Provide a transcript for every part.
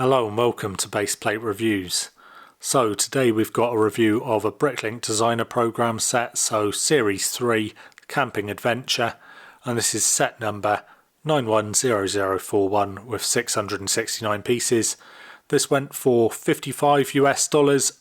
Hello and welcome to Baseplate Reviews. So today we've got a review of a BrickLink Designer Program set, so Series 3 Camping Adventure, and this is set number 910041 with 669 pieces. This went for 55 US dollars,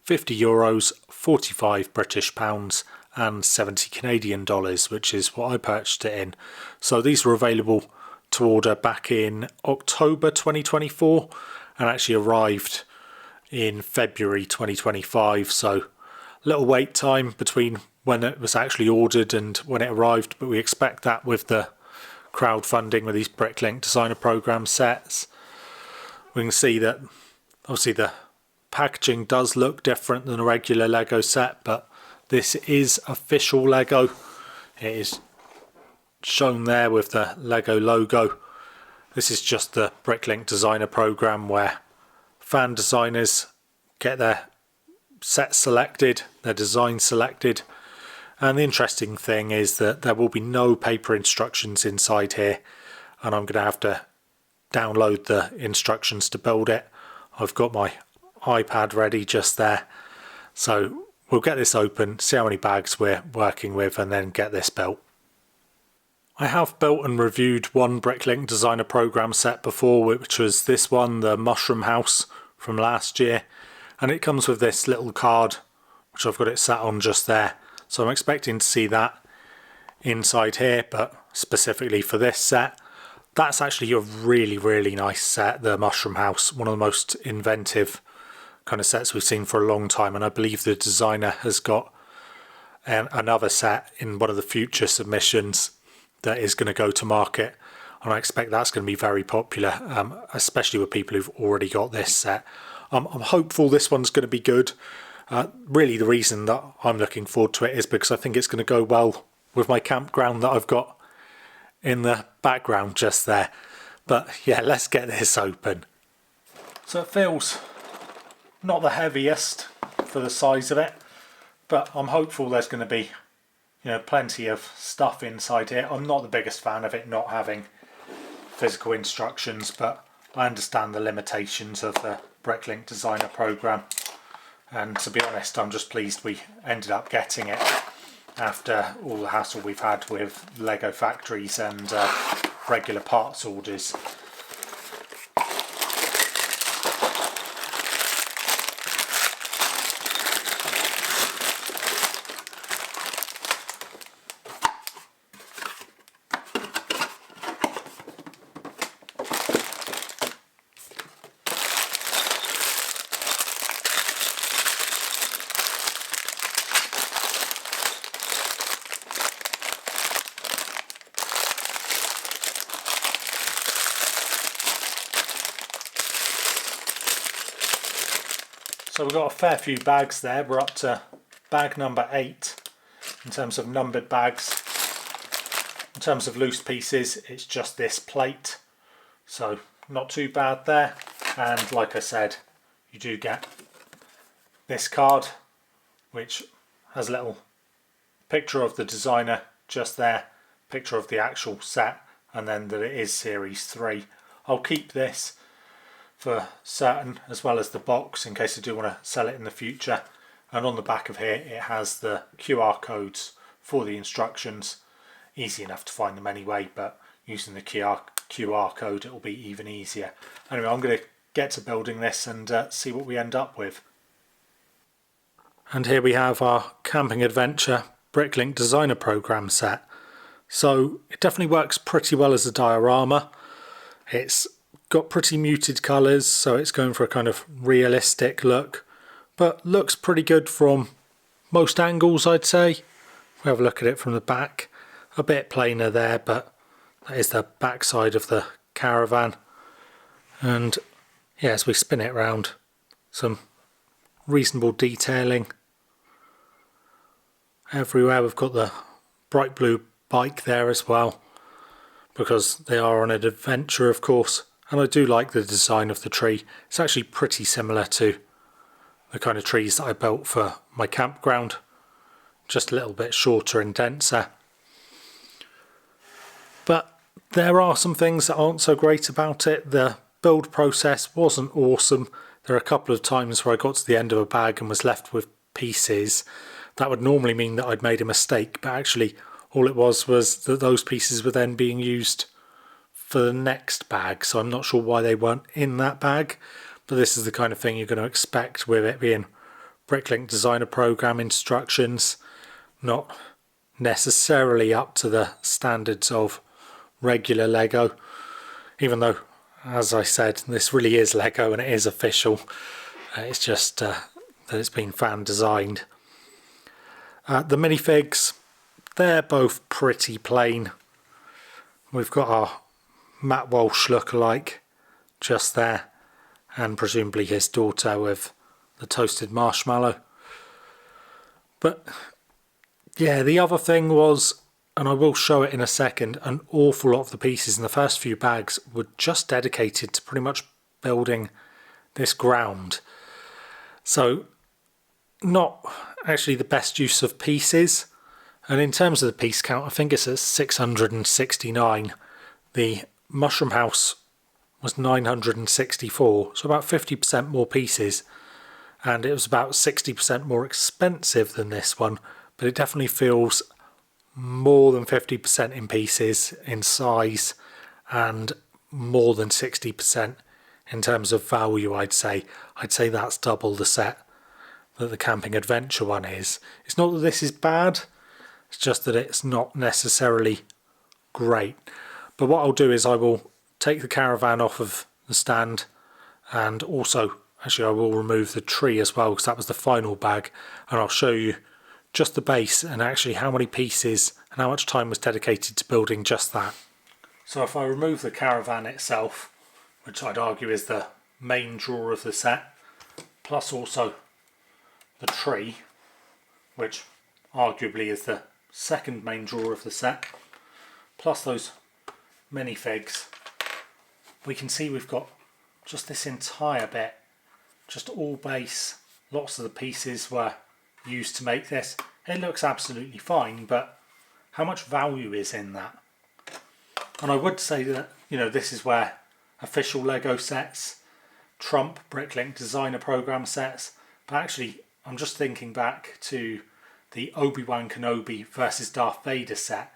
50 euros, 45 British pounds and 70 Canadian dollars, which is what I purchased it in. So these were available to order back in October 2024 and actually arrived in February 2025, so little wait time between when it was actually ordered and when it arrived, but we expect that with the crowdfunding with these BrickLink Designer Program sets. We can see that obviously the packaging does look different than a regular Lego set, but this is official Lego. It is shown there with the Lego logo. This is just the BrickLink Designer Program where fan designers get their sets selected, their design selected, and the interesting thing is that there will be no paper instructions inside here, and I'm going to have to download the instructions to build it. I've got my iPad ready just there, so we'll get this open, see how many bags we're working with, and then get this built. I have built and reviewed one BrickLink Designer Program set before, which was this one, the Mushroom House from last year, and it comes with this little card which I've got it sat on just there, so I'm expecting to see that inside here, but specifically for this set, that's actually a really nice set, the Mushroom House, one of the most inventive kind of sets we've seen for a long time, and I believe the designer has got another set in one of the future submissions that is going to go to market, and I expect that's going to be very popular, especially with people who've already got this set. I'm hopeful this one's going to be good. Really the reason that I'm looking forward to it is because I think it's going to go well with my campground that I've got in the background just there. But yeah, let's get this open. So it feels not the heaviest for the size of it, but I'm hopeful there's going to be plenty of stuff inside here. I'm not the biggest fan of it not having physical instructions, but I understand the limitations of the BrickLink Designer Program, and to be honest, I'm just pleased we ended up getting it after all the hassle we've had with Lego factories and regular parts orders. So we've got a fair few bags there. We're up to bag number 8 in terms of numbered bags. In terms of loose pieces, it's just this plate, so not too bad there. And like I said, you do get this card which has a little picture of the designer just there, picture of the actual set, and then that it is Series 3. I'll keep this for certain, as well as the box in case I do want to sell it in the future. And on the back of here it has the QR codes for the instructions. Easy enough to find them anyway, but using the QR code it will be even easier. Anyway, I'm going to get to building this and see what we end up with. And here we have our Camping Adventure BrickLink Designer Program set. So it definitely works pretty well as a diorama. It's got pretty muted colours, so it's going for a kind of realistic look, but looks pretty good from most angles, I'd say. If we have a look at it from the back, a bit plainer there, but that is the back side of the caravan. And yeah, as we spin it round, some reasonable detailing everywhere. We've got the bright blue bike there as well, because they are on an adventure, of course. And I do like the design of the tree. It's actually pretty similar to the kind of trees that I built for my campground, just a little bit shorter and denser. But there are some things that aren't so great about it. The build process wasn't awesome. There are a couple of times where I got to the end of a bag and was left with pieces. That would normally mean that I'd made a mistake, but actually all it was that those pieces were then being used for the next bag, so I'm not sure why they weren't in that bag, but this is the kind of thing you're going to expect with it being BrickLink Designer Program instructions, not necessarily up to the standards of regular Lego, even though, as I said, this really is Lego and it is official. It's just that it's been fan designed. The minifigs, they're both pretty plain. We've got our Matt Walsh lookalike just there, and presumably his daughter with the toasted marshmallow. But yeah, the other thing was, and I will show it in a second, an awful lot of the pieces in the first few bags were just dedicated to pretty much building this ground. So not actually the best use of pieces. And in terms of the piece count, I think it's at 669. The Mushroom House was 964, so about 50% more pieces. And it was about 60% more expensive than this one, but it definitely feels more than 50% in pieces, in size, and more than 60% in terms of value, I'd say. I'd say that's double the set that the Camping Adventure one is. It's not that this is bad, it's just that it's not necessarily great. But what I'll do is I will take the caravan off of the stand, and also, actually I will remove the tree as well, because that was the final bag, and I'll show you just the base and actually how many pieces and how much time was dedicated to building just that. So if I remove the caravan itself, which I'd argue is the main draw of the set, plus also the tree, which arguably is the second main draw of the set, plus those minifigs, we can see we've got just this entire bit, just all base. Lots of the pieces were used to make this. It looks absolutely fine, but how much value is in that? And I would say that, you know, this is where official Lego sets trump BrickLink Designer Program sets, but actually I'm just thinking back to the Obi-Wan Kenobi versus Darth Vader set,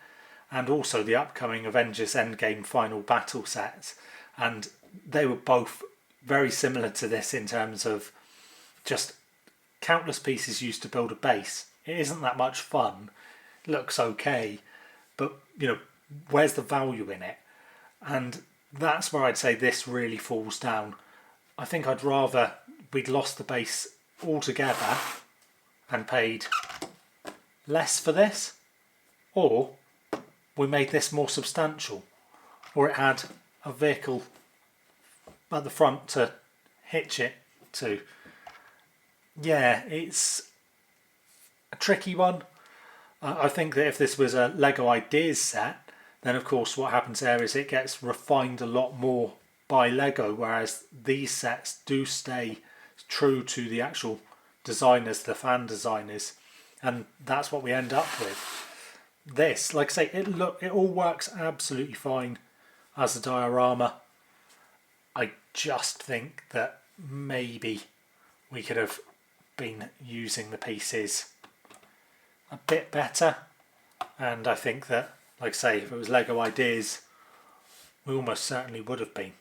and also the upcoming Avengers Endgame Final Battle sets, and they were both very similar to this in terms of just countless pieces used to build a base. It isn't that much fun, it looks okay, but you know, where's the value in it? And that's where I'd say this really falls down. I think I'd rather we'd lost the base altogether and paid less for this, or we made this more substantial, or it had a vehicle at the front to hitch it to. Yeah, it's a tricky one. I think that if this was a Lego Ideas set, then of course what happens there is it gets refined a lot more by Lego, whereas these sets do stay true to the actual designers, the fan designers, and that's what we end up with. This, like I say, it all works absolutely fine as a diorama. I just think that maybe we could have been using the pieces a bit better, and I think that, like I say, if it was Lego Ideas, we almost certainly would have been.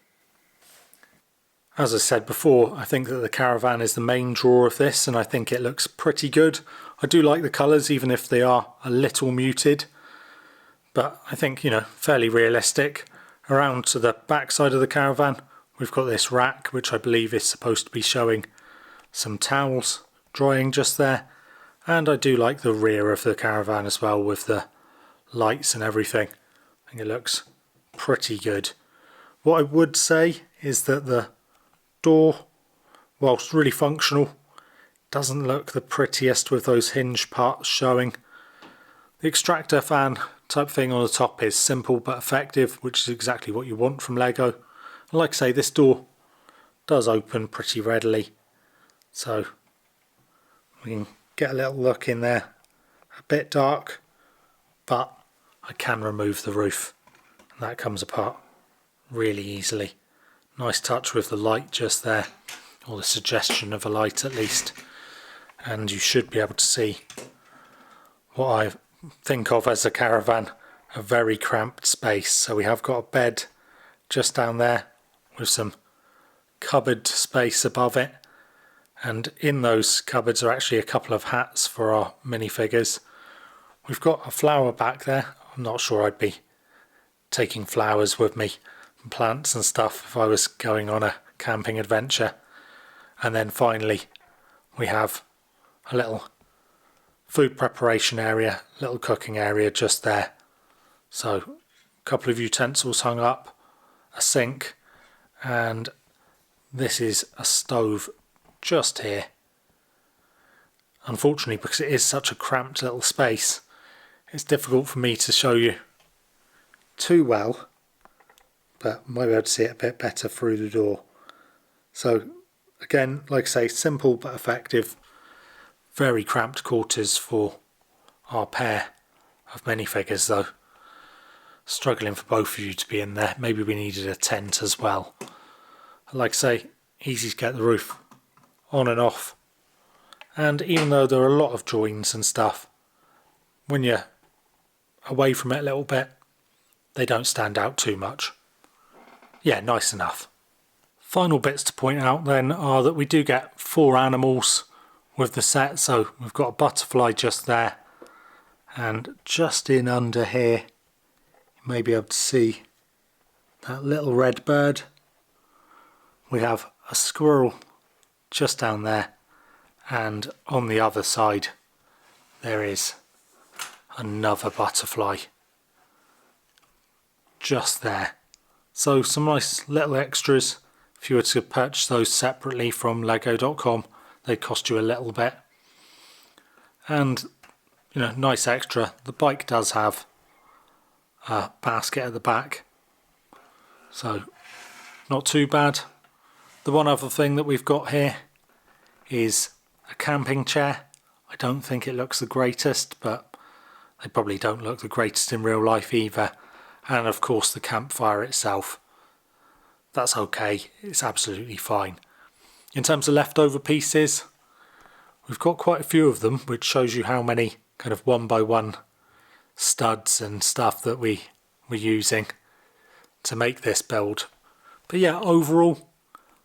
As I said before, I think that the caravan is the main draw of this, and I think it looks pretty good. I do like the colours, even if they are a little muted, but I think, you know, fairly realistic. Around to the back side of the caravan, we've got this rack, which I believe is supposed to be showing some towels drying just there. And I do like the rear of the caravan as well, with the lights and everything. I think it looks pretty good. What I would say is that the door, whilst really functional, doesn't look the prettiest with those hinge parts showing. The extractor fan type thing on the top is simple but effective, which is exactly what you want from Lego. And like I say, this door does open pretty readily, so we can get a little look in there. A bit dark, but I can remove the roof, and that comes apart really easily. Nice touch with the light just there, or the suggestion of a light at least. And you should be able to see what I think of as a caravan, a very cramped space. So we have got a bed just down there with some cupboard space above it, and in those cupboards are actually a couple of hats for our minifigures. We've got a flower back there. I'm not sure I'd be taking flowers with me and plants and stuff if I was going on a camping adventure. And then finally we have a little food preparation area, little cooking area just there. So a couple of utensils hung up, a sink, and this is a stove just here. Unfortunately, because it is such a cramped little space, it's difficult for me to show you too well, but you might be able to see it a bit better through the door. So again, like I say, simple but effective. Very cramped quarters for our pair of minifigures though. Struggling for both of you to be in there. Maybe we needed a tent as well. Like I say, easy to get the roof on and off. And even though there are a lot of joins and stuff, when you're away from it a little bit, they don't stand out too much. Yeah, nice enough. Final bits to point out then are that we do get 4 animals with the set. So we've got a butterfly just there, and just in under here you may be able to see that little red bird. We have a squirrel just down there, and on the other side there is another butterfly just there. So some nice little extras. If you were to purchase those separately from lego.com, they cost you a little bit. And you know, nice extra. The bike does have a basket at the back, so not too bad. The one other thing that we've got here is a camping chair. I don't think it looks the greatest, but they probably don't look the greatest in real life either. And of course the campfire itself. That's okay, it's absolutely fine. In terms of leftover pieces, we've got quite a few of them, which shows you how many kind of 1x1 studs and stuff that we're using to make this build. But yeah, overall,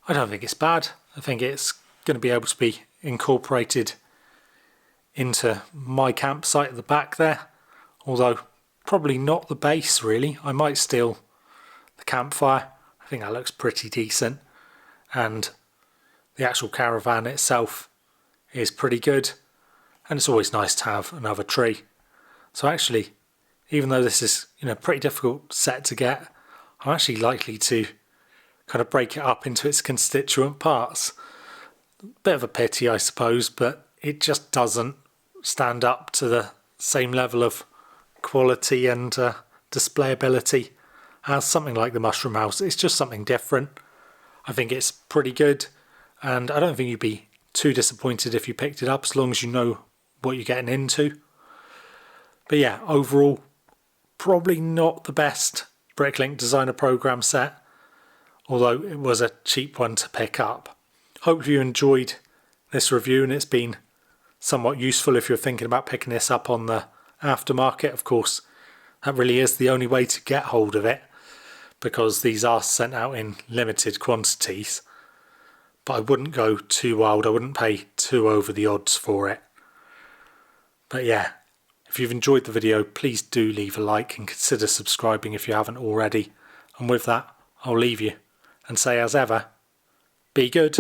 I don't think it's bad. I think it's going to be able to be incorporated into my campsite at the back there, although probably not the base really. I might steal the campfire. I think that looks pretty decent, and the actual caravan itself is pretty good, and it's always nice to have another tree. So actually, even though this is, you know, pretty difficult set to get, I'm actually likely to kind of break it up into its constituent parts. Bit of a pity, I suppose, but it just doesn't stand up to the same level of quality and displayability as something like the mushroom house. It's just something different. I think it's pretty good, and I don't think you'd be too disappointed if you picked it up, as long as you know what you're getting into. But yeah, overall, probably not the best BrickLink designer program set, although it was a cheap one to pick up. Hope you enjoyed this review and it's been somewhat useful if you're thinking about picking this up on the aftermarket. Of course, that really is the only way to get hold of it, because these are sent out in limited quantities. But I wouldn't go too wild. I wouldn't pay too over the odds for it. But yeah, if you've enjoyed the video, please do leave a like and consider subscribing if you haven't already. And with that, I'll leave you and say, as ever, be good.